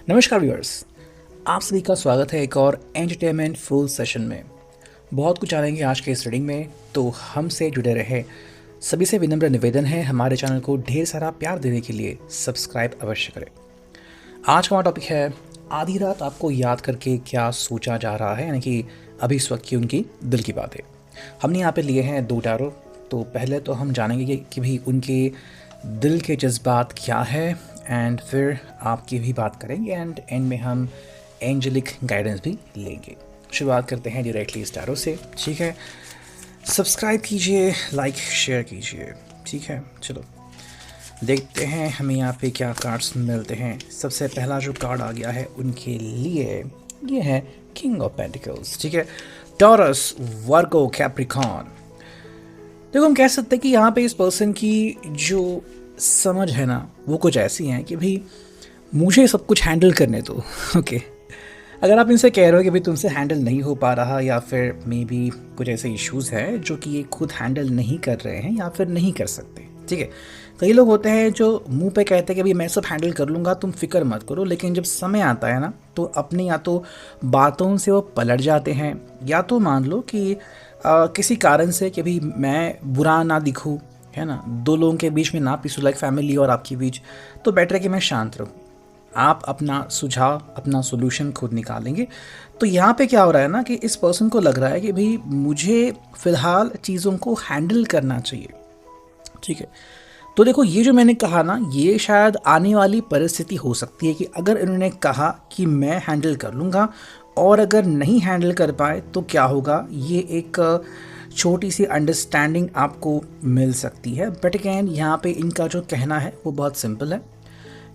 नमस्कार व्यूअर्स, आप सभी का स्वागत है एक और एंटरटेनमेंट फुल सेशन में। बहुत कुछ जानेंगे आज के इस रीडिंग में, तो हमसे जुड़े रहे। सभी से विनम्र निवेदन है हमारे चैनल को ढेर सारा प्यार देने के लिए सब्सक्राइब अवश्य करें। आज का हमारा टॉपिक है आधी रात आपको याद करके क्या सोचा जा रहा है, यानी कि अभी इस वक्त की उनकी दिल की बातें। हमने यहाँ पे लिए हैं 2 टैरो। तो पहले तो हम जानेंगे कि भाई उनके दिल के जज्बात क्या है, एंड फिर आपकी भी बात करेंगे, एंड एंड में हम एंजेलिक गाइडेंस भी लेंगे। शुरुआत करते हैं डायरेक्टली इस टैरो से, ठीक है। सब्सक्राइब कीजिए, लाइक शेयर कीजिए, ठीक है। चलो देखते हैं हमें यहाँ पे क्या कार्ड्स मिलते हैं। सबसे पहला जो कार्ड आ गया है उनके लिए ये है किंग ऑफ पेंटिकल्स, ठीक है। टॉरस, वर्गो, कैप्रिकॉर्न। देखो हम कह सकते हैं कि यहाँ पे इस पर्सन की जो समझ है ना वो कुछ ऐसी है कि भाई मुझे सब कुछ हैंडल करने दो। ओके, अगर आप इनसे कह रहे हो कि भाई तुमसे हैंडल नहीं हो पा रहा, या फिर मे बी कुछ ऐसे इश्यूज़ हैं जो कि ये खुद हैंडल नहीं कर रहे हैं या फिर नहीं कर सकते, ठीक है। कई लोग होते हैं जो मुंह पे कहते हैं कि भाई मैं सब हैंडल कर लूँगा, तुम फिक्र मत करो, लेकिन जब समय आता है ना तो अपने या तो बातों से वो पलट जाते हैं, या तो मान लो कि किसी कारण से कि भाई मैं बुरा ना दिखूँ, है ना, 2 लोगों के बीच में ना पिसूँ, लाइक फैमिली और आपके बीच, तो बेटर है कि मैं शांत रहूँ। आप अपना सुझाव, अपना सोल्यूशन खुद निकालेंगे। तो यहाँ पे क्या हो रहा है ना कि इस पर्सन को लग रहा है कि भाई मुझे फ़िलहाल चीज़ों को हैंडल करना चाहिए, ठीक है। तो देखो ये जो मैंने कहा ना, ये शायद आने वाली परिस्थिति हो सकती है कि अगर इन्होंने कहा कि मैं हैंडल कर लूँगा और अगर नहीं हैंडल कर पाए तो क्या होगा, ये एक छोटी सी अंडरस्टैंडिंग आपको मिल सकती है। बट अगैन यहाँ पे इनका जो कहना है वो बहुत सिंपल है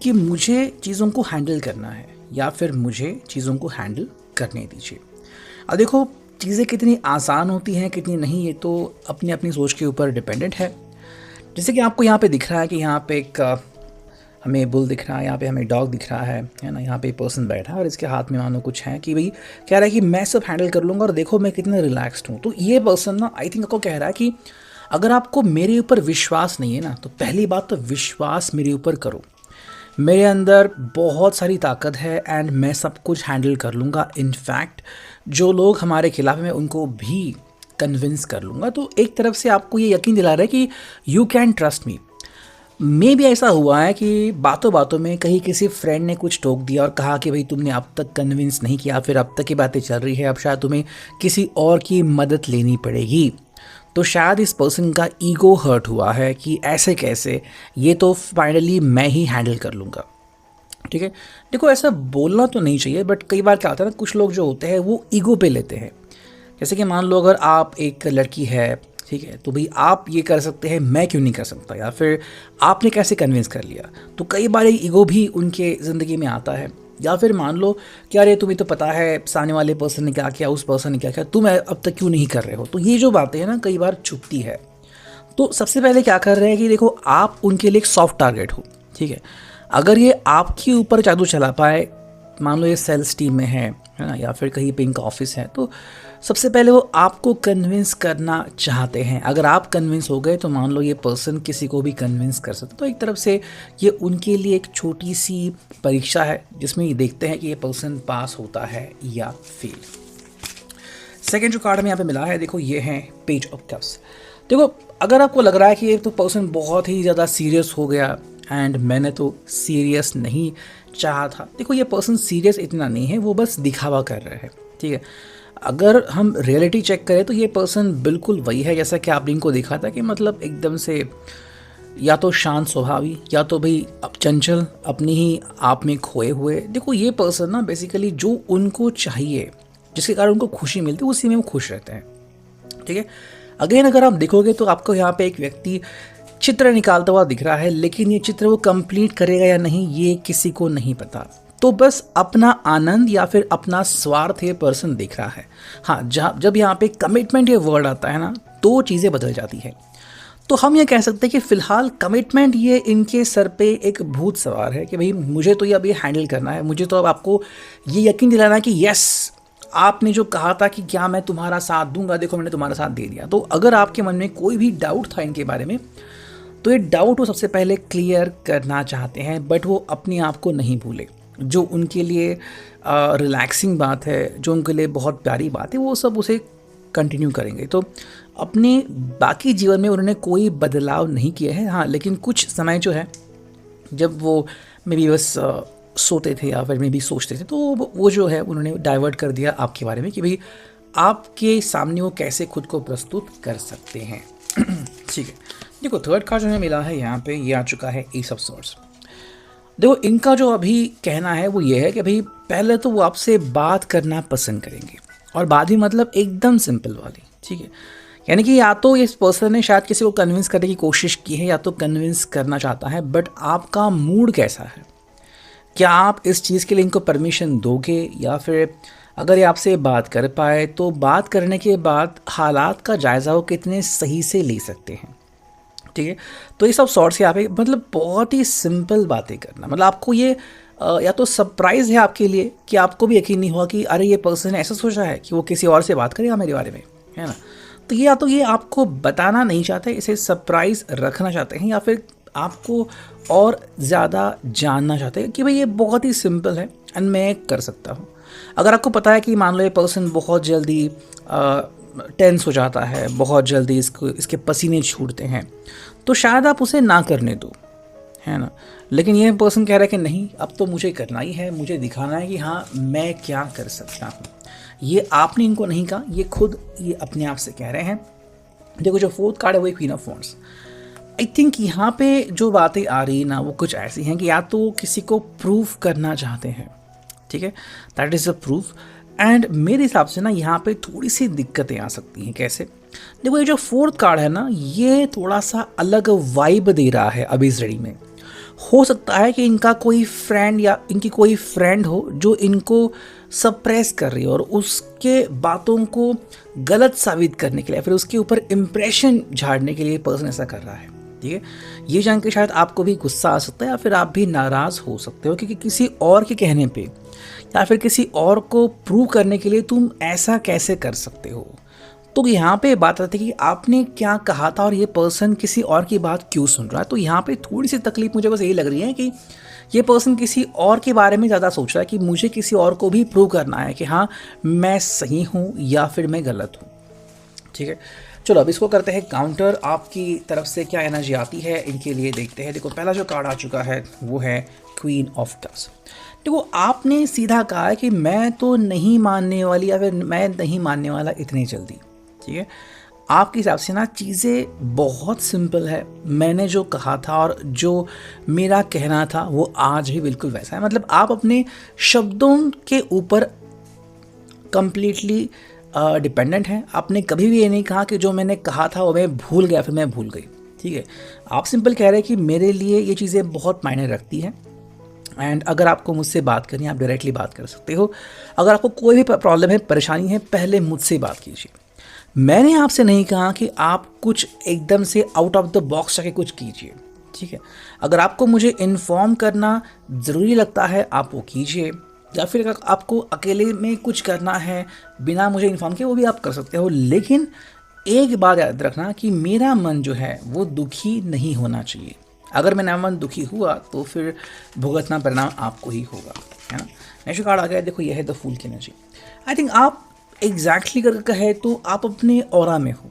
कि मुझे चीज़ों को हैंडल करना है, या फिर मुझे चीज़ों को हैंडल करने दीजिए। अब देखो चीज़ें कितनी आसान होती हैं कितनी नहीं, ये तो अपनी अपनी सोच के ऊपर डिपेंडेंट है। जैसे कि आपको यहाँ पे दिख रहा है कि यहाँ पे एक हमें बुल दिख रहा है, यहाँ पे हमें डॉग दिख रहा है ना। यहाँ पे पर्सन बैठा है और इसके हाथ में मानो कुछ है कि भाई कह रहा है कि मैं सब हैंडल कर लूँगा और देखो मैं कितना रिलैक्स्ड हूँ। तो ये पर्सन ना आई थिंक आपको कह रहा है कि अगर आपको मेरे ऊपर विश्वास नहीं है ना, तो पहली बात तो विश्वास मेरे ऊपर करो। मेरे अंदर बहुत सारी ताकत है एंड मैं सब कुछ हैंडल कर लूँगा। इनफैक्ट जो लोग हमारे खिलाफ हैं उनको भी कन्विंस कर लूँगा। तो एक तरफ से आपको ये यकीन दिला रहा है कि यू कैन ट्रस्ट मी। मे भी ऐसा हुआ है कि बातों बातों में कहीं किसी फ्रेंड ने कुछ टोक दिया और कहा कि भाई तुमने अब तक कन्विंस नहीं किया, फिर अब तक की बातें चल रही है, अब शायद तुम्हें किसी और की मदद लेनी पड़ेगी। तो शायद इस पर्सन का ईगो हर्ट हुआ है कि ऐसे कैसे, ये तो फाइनली मैं ही हैंडल कर लूँगा, ठीक है। देखो ऐसा बोलना तो नहीं चाहिए, बट कई बार क्या होता है ना, कुछ लोग जो होते हैं वो ईगो पे लेते हैं। जैसे कि मान लो अगर आप एक लड़की है, ठीक है, तो भाई आप ये कर सकते हैं, मैं क्यों नहीं कर सकता, या फिर आपने कैसे कन्विंस कर लिया। तो कई बार ईगो भी उनके ज़िंदगी में आता है। या फिर मान लो कि अरे तुम्हें तो पता है सामने वाले पर्सन ने क्या किया, उस पर्सन ने क्या किया, तुम अब तक क्यों नहीं कर रहे हो। तो ये जो बातें हैं ना कई बार चुभती है। तो सबसे पहले क्या कर रहे हैं कि देखो आप उनके लिए एक सॉफ्ट टारगेट हो, ठीक है। अगर ये आपके ऊपर जादू चला पाए, मान लो ये सेल्स टीम में है ना, या फिर कहीं पे इनका ऑफिस है, तो सबसे पहले वो आपको कन्विंस करना चाहते हैं। अगर आप कन्विंस हो गए तो मान लो ये पर्सन किसी को भी कन्विंस कर सकता है। तो एक तरफ से ये उनके लिए एक छोटी सी परीक्षा है जिसमें ये देखते हैं कि ये पर्सन पास होता है या फेल। सेकेंड जो कार्ड हमें यहाँ पे मिला है, देखो ये है पेज ऑफ कप्स। देखो अगर आपको लग रहा है कि ये तो पर्सन बहुत ही ज़्यादा सीरियस हो गया एंड मैंने तो सीरियस नहीं चाहा था, देखो ये पर्सन सीरियस इतना नहीं है, वो बस दिखावा कर रहे हैं, ठीक है। अगर हम रियलिटी चेक करें तो ये पर्सन बिल्कुल वही है जैसा कि आपने इनको देखा था, कि मतलब एकदम से या तो शांत स्वभावी, या तो भाई अब चंचल, अपनी ही आप में खोए हुए। देखो ये पर्सन ना बेसिकली जो उनको चाहिए, जिसके कारण उनको खुशी मिलती है, उसी में वो खुश रहते हैं, ठीक है। अगेन अगर आप देखोगे तो आपको यहाँ पे एक व्यक्ति चित्र निकालता हुआ दिख रहा है, लेकिन ये चित्र वो कंप्लीट करेगा या नहीं ये किसी को नहीं पता। तो बस अपना आनंद या फिर अपना स्वार्थ ये पर्सन दिख रहा है। हाँ, जब यहाँ पे कमिटमेंट ये वर्ड आता है ना तो चीज़ें बदल जाती है। तो हम ये कह सकते हैं कि फ़िलहाल कमिटमेंट ये इनके सर पे एक भूत सवार है कि भाई मुझे तो ये अब ये हैंडल करना है, मुझे तो अब आपको ये यकीन दिलाना है कि यस आपने जो कहा था कि क्या मैं तुम्हारा साथ दूंगा, देखो मैंने तुम्हारा साथ दे दिया। तो अगर आपके मन में कोई भी डाउट था इनके बारे में, तो ये डाउट वो सबसे पहले क्लियर करना चाहते हैं, बट वो अपने आप को नहीं भूले। जो उनके लिए रिलैक्सिंग बात है, जो उनके लिए बहुत प्यारी बात है, वो सब उसे कंटिन्यू करेंगे। तो अपने बाकी जीवन में उन्होंने कोई बदलाव नहीं किया है। हाँ, लेकिन कुछ समय जो है जब वो मे बी बस सोते थे या फिर मे बी सोचते थे, तो वो जो है उन्होंने डाइवर्ट कर दिया आपके बारे में कि भाई आपके सामने वो कैसे खुद को प्रस्तुत कर सकते हैं। ठीक है, देखो थर्ड कार्ड जो हमें मिला है यहाँ पे, ये आ चुका है एस ऑफ सॉर्ड्स। देखो इनका जो अभी कहना है वो ये है कि भाई पहले तो वो आपसे बात करना पसंद करेंगे, और बात भी मतलब एकदम सिंपल वाली। ठीक है, यानी कि या तो इस पर्सन ने शायद किसी को कन्विंस करने की कोशिश की है या तो कन्विंस करना चाहता है, बट आपका मूड कैसा है, क्या आप इस चीज़ के लिए इनको परमिशन दोगे, या फिर अगर ये आपसे बात कर पाए तो बात करने के बाद हालात का जायज़ा वो कितने सही से ले सकते हैं। ठीक है, तो ये सब सॉर्ट्स यहाँ पे मतलब बहुत ही सिंपल बातें करना, मतलब आपको ये या तो सरप्राइज़ है आपके लिए कि आपको भी यकीन नहीं हुआ कि अरे ये पर्सन ऐसा सोचा है कि वो किसी और से बात करेगा मेरे बारे में, है ना। तो ये या तो ये आपको बताना नहीं चाहते, इसे सरप्राइज़ रखना चाहते हैं, या फिर आपको और ज़्यादा जानना चाहते हैं कि भाई ये बहुत ही सिंपल है एंड मैं कर सकता हूँ। अगर आपको पता है कि मान लो ये पर्सन बहुत जल्दी टेंस हो जाता है, बहुत जल्दी इसके पसीने छूटते हैं, तो शायद आप उसे ना करने दो, है ना। लेकिन ये पर्सन कह रहा है कि नहीं, अब तो मुझे करना ही है, मुझे दिखाना है कि हाँ मैं क्या कर सकता हूँ। ये आपने इनको नहीं कहा, ये खुद ये अपने आप से कह रहे हैं। देखो जो फोर्थ कार्ड है वो queen of wands. I think यहाँ पे जो बातें आ रही ना वो कुछ ऐसी हैं कि या तो किसी को प्रूफ करना चाहते हैं, ठीक है, that is a proof. And मेरे हिसाब से ना यहाँ पे थोड़ी सी दिक्कतें आ सकती हैं। कैसे? देखो ये जो फोर्थ कार्ड है ना, ये थोड़ा सा अलग वाइब दे रहा है अभी इस रीडिंग में। हो सकता है कि इनका कोई फ्रेंड या इनकी कोई फ्रेंड हो जो इनको सप्रेस कर रही है और उसके बातों को गलत साबित करने के लिए, फिर उसके ऊपर इम्प्रेशन झाड़ने के लिए पर्सन ऐसा कर रहा है। ठीक है, ये जान के शायद आपको भी गुस्सा आ सकता है या फिर आप भी नाराज़ हो सकते हो, क्योंकि किसी और के कहने पे या फिर किसी और को प्रूव करने के लिए तुम ऐसा कैसे कर सकते हो। तो यहाँ पे बात आती है कि आपने क्या कहा था और ये पर्सन किसी और की बात क्यों सुन रहा है। तो यहाँ पे थोड़ी सी तकलीफ मुझे बस यही लग रही है कि ये पर्सन किसी और के बारे में ज़्यादा सोच रहा है कि मुझे किसी और को भी प्रूव करना है कि हाँ मैं सही हूँ या फिर मैं गलत हूँ। ठीक है, चलो अब इसको करते हैं काउंटर। आपकी तरफ से क्या एनर्जी आती है इनके लिए देखते हैं। देखो पहला जो कार्ड आ चुका है वो है क्वीन ऑफ कप्स। देखो आपने सीधा कहा है कि मैं तो नहीं मानने वाली या फिर मैं नहीं मानने वाला इतनी जल्दी। ठीक है, आपके हिसाब से ना चीज़ें बहुत सिंपल है। मैंने जो कहा था और जो मेरा कहना था वो आज भी बिल्कुल वैसा है। मतलब आप अपने शब्दों के ऊपर कंप्लीटली डिपेंडेंट है। आपने कभी भी ये नहीं कहा कि जो मैंने कहा था वो मैं भूल गया फिर मैं भूल गई। ठीक है, आप सिंपल कह रहे हैं कि मेरे लिए ये चीज़ें बहुत मायने रखती हैं एंड अगर आपको मुझसे बात करनी है आप डायरेक्टली बात कर सकते हो। अगर आपको कोई भी प्रॉब्लम है, परेशानी है, पहले मुझसे बात कीजिए। मैंने आपसे नहीं कहा कि आप कुछ एकदम से आउट ऑफ द बॉक्स जाके कुछ कीजिए। ठीक है, अगर आपको मुझे इन्फॉर्म करना ज़रूरी लगता है आप वो कीजिए, या फिर अगर आपको अकेले में कुछ करना है बिना मुझे इन्फॉर्म किए वो भी आप कर सकते हो। लेकिन एक बात याद रखना कि मेरा मन जो है वो दुखी नहीं होना चाहिए। अगर मेरा मन दुखी हुआ तो फिर भुगतना परिणाम आपको ही होगा, है ना। नेक्स्ट कार्ड आ गया, देखो यह है द फूल की एनर्जी। आई थिंक आप एग्जैक्टली करके कहे तो आप अपने ऑरा में हो।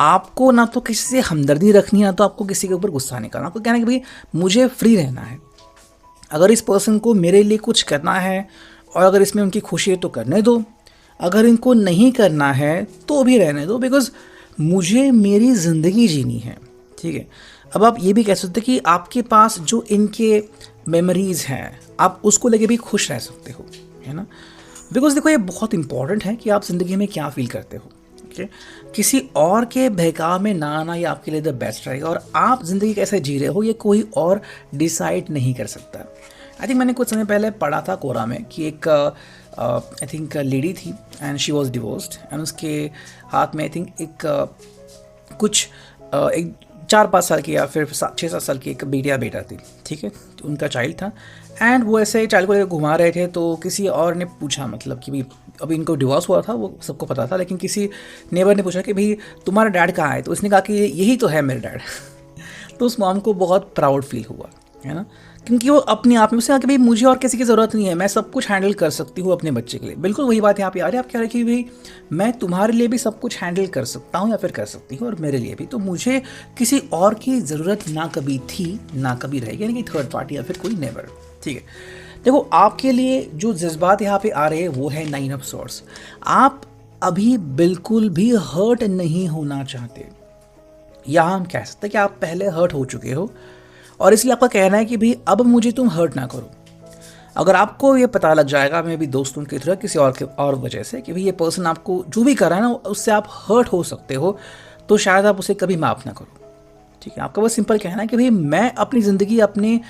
आपको ना तो किसी से हमदर्दी रखनी है, ना तो आपको किसी के ऊपर गुस्सा नहीं करना। आपको कहना है कि भाई मुझे फ्री रहना है। अगर इस पर्सन को मेरे लिए कुछ करना है और अगर इसमें उनकी खुशी है तो करने दो, अगर इनको नहीं करना है तो भी रहने दो, बिकॉज मुझे मेरी ज़िंदगी जीनी है। ठीक है, अब आप ये भी कह सकते कि आपके पास जो इनके मेमोरीज़ हैं आप उसको लेके भी खुश रह सकते हो, है ना। बिकॉज देखो ये बहुत इंपॉर्टेंट है कि आप ज़िंदगी में क्या फील करते हो। ठीक, किसी और के बहकाव में ना आना ये आपके लिए द बेस्ट रहेगा। और आप ज़िंदगी कैसे जी रहे हो ये कोई और डिसाइड नहीं कर सकता। आई थिंक मैंने कुछ समय पहले पढ़ा था कोरा में कि एक आई थिंक लेडी थी and she was divorced and उसके हाथ में आई थिंक एक कुछ एक 4-5 साल की या फिर 6-7 साल की एक बेटिया बेटा थी। ठीक है, तो उनका चाइल्ड था एंड वो ऐसे चाइल्ड को लेकर घुमा रहे थे। तो किसी और ने पूछा, मतलब कि भाई अभी इनको डिवोर्स हुआ था वो सबको पता था, लेकिन किसी नेबर ने पूछा कि भाई तुम्हारा डैड कहाँ है, तो उसने कहा कि यही तो है मेरा डैड। तो उस मॉम को बहुत प्राउड फील हुआ। है ना? क्योंकि वो अपने आप में उससे कि भाई मुझे और किसी की ज़रूरत नहीं है, मैं सब कुछ हैंडल कर सकती हूँ अपने बच्चे के लिए। बिल्कुल वही बात यहाँ पे आ रही है, आप कह रहे हैं कि भाई मैं तुम्हारे लिए भी सब कुछ हैंडल कर सकता हूँ या फिर कर सकती हूँ और मेरे लिए भी, तो मुझे किसी और की ज़रूरत ना कभी थी, ना कभी रहेगी, यानी कि थर्ड पार्टी या फिर कोई नेबर। ठीक है, देखो आपके लिए जो जज्बात यहाँ पे आ रहे हैं वो है 9 ऑफ सॉर्ड्स। आप अभी बिल्कुल भी हर्ट नहीं होना चाहते, या हम कह सकते हैं कि आप पहले हर्ट हो चुके हो और इसलिए आपका कहना है कि भाई अब मुझे तुम हर्ट ना करो। अगर आपको ये पता लग जाएगा मे भी दोस्तों की तरह किसी और के और वजह से कि भाई ये पर्सन आपको जो भी कर रहा है ना उससे आप हर्ट हो सकते हो, तो शायद आप उसे कभी माफ़ ना करो। ठीक है, आपका बस सिंपल कहना है कि भाई मैं अपनी ज़िंदगी अपने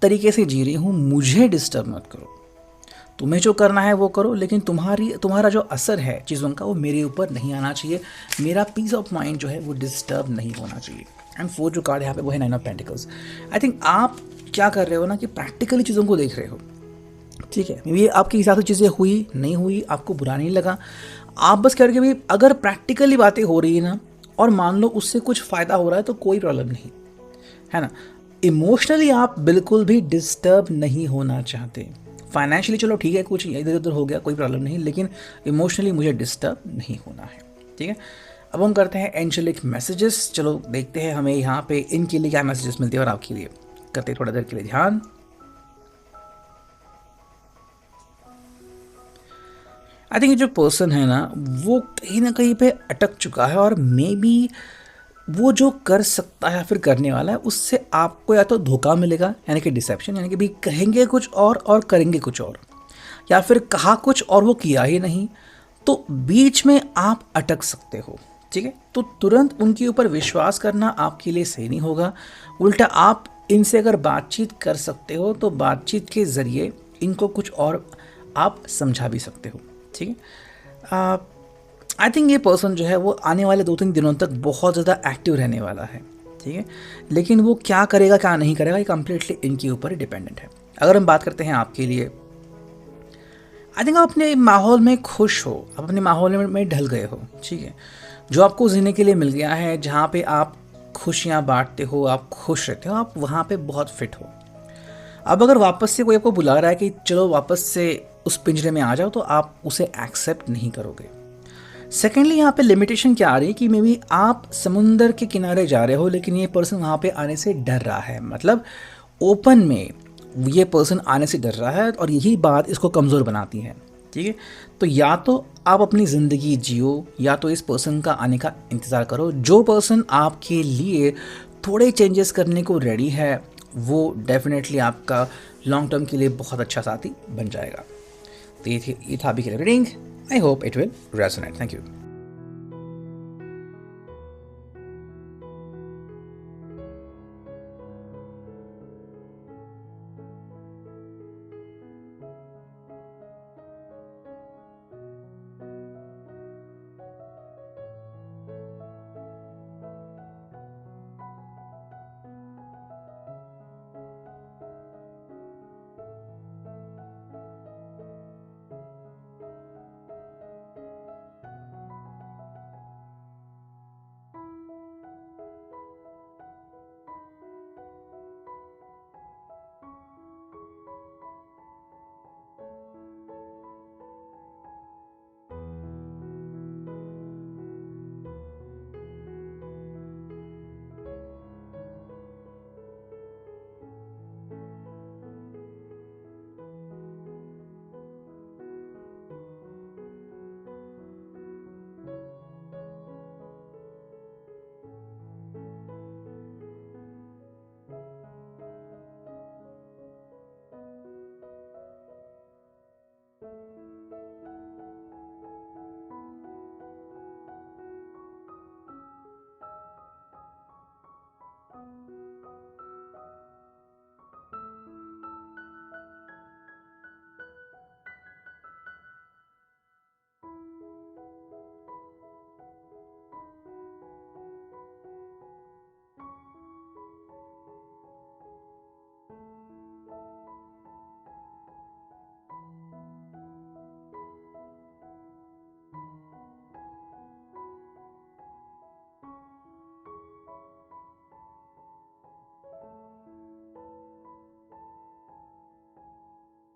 तरीके से जी रही हूँ, मुझे डिस्टर्ब मत करो। तुम्हें जो करना है वो करो, लेकिन तुम्हारा जो असर है चीज़ों का वो मेरे ऊपर नहीं आना चाहिए। मेरा पीस ऑफ माइंड जो है वो डिस्टर्ब नहीं होना चाहिए। एंड फोर्थ जो कार्ड यहाँ पे वो है 9 ऑफ पेंटिकल्स। आई थिंक आप क्या कर रहे हो ना कि प्रैक्टिकली चीज़ों को देख रहे हो। ठीक है, ये आपके हिसाब से चीज़ें हुई नहीं हुई आपको बुरा नहीं लगा, आप बस कह रहे हो कि भाई अगर प्रैक्टिकली बातें हो रही है ना और मान लो उससे कुछ फ़ायदा हो रहा है तो कोई प्रॉब्लम नहीं, है ना? इमोशनली आप बिल्कुल भी डिस्टर्ब नहीं होना चाहते। फाइनेंशियली चलो ठीक है, कुछ इधर उधर हो गया कोई प्रॉब्लम नहीं, लेकिन इमोशनली मुझे डिस्टर्ब नहीं होना है। ठीक है, अब हम करते हैं एंजेलिक मैसेजेस। चलो देखते हैं हमें यहाँ पे इनके लिए क्या मैसेजेस मिलते हैं और आपके लिए। करते हैं थोड़ा देर के लिए ध्यान। आई थिंक ये जो पर्सन है ना कहीं पे अटक चुका है और मे बी वो जो कर सकता है या फिर करने वाला है उससे आपको या तो धोखा मिलेगा, यानी कि डिसेप्शन, यानी कि भी कहेंगे कुछ और करेंगे कुछ और, या फिर कहा कुछ और वो किया ही नहीं, तो बीच में आप अटक सकते हो। ठीक है, तो तुरंत उनके ऊपर विश्वास करना आपके लिए सही नहीं होगा। उल्टा आप इनसे अगर बातचीत कर सकते हो तो बातचीत के ज़रिए इनको कुछ और आप समझा भी सकते हो। ठीक है, आई थिंक ये पर्सन जो है वो आने वाले 2-3 दिनों तक बहुत ज़्यादा एक्टिव रहने वाला है। ठीक है, लेकिन वो क्या करेगा क्या नहीं करेगा ये कम्प्लीटली इनके ऊपर डिपेंडेंट है। अगर हम बात करते हैं आपके लिए, आई थिंक आप अपने माहौल में खुश हो, आप अपने माहौल में ढल गए हो। ठीक है, जो आपको जीने के लिए मिल गया है, जहाँ पे आप खुशियाँ बांटते हो, आप खुश रहते हो, आप वहाँ पे बहुत फिट हो। अब अगर वापस से कोई आपको बुला रहा है कि चलो वापस से उस पिंजरे में आ जाओ, तो आप उसे एक्सेप्ट नहीं करोगे। सेकेंडली यहाँ पे लिमिटेशन क्या आ रही है कि मे बी आप समुंदर के किनारे जा रहे हो लेकिन ये पर्सन वहाँ पे आने से डर रहा है, मतलब ओपन में ये पर्सन आने से डर रहा है और यही बात इसको कमज़ोर बनाती है। ठीक है, तो या तो आप अपनी ज़िंदगी जियो या तो इस पर्सन का आने का इंतज़ार करो। जो पर्सन आपके लिए थोड़े चेंजेस करने को रेडी है वो डेफिनेटली आपका लॉन्ग टर्म के लिए बहुत अच्छा साथी बन जाएगा। तो ये था अभी के लिए reading. I hope it will resonate. Thank you.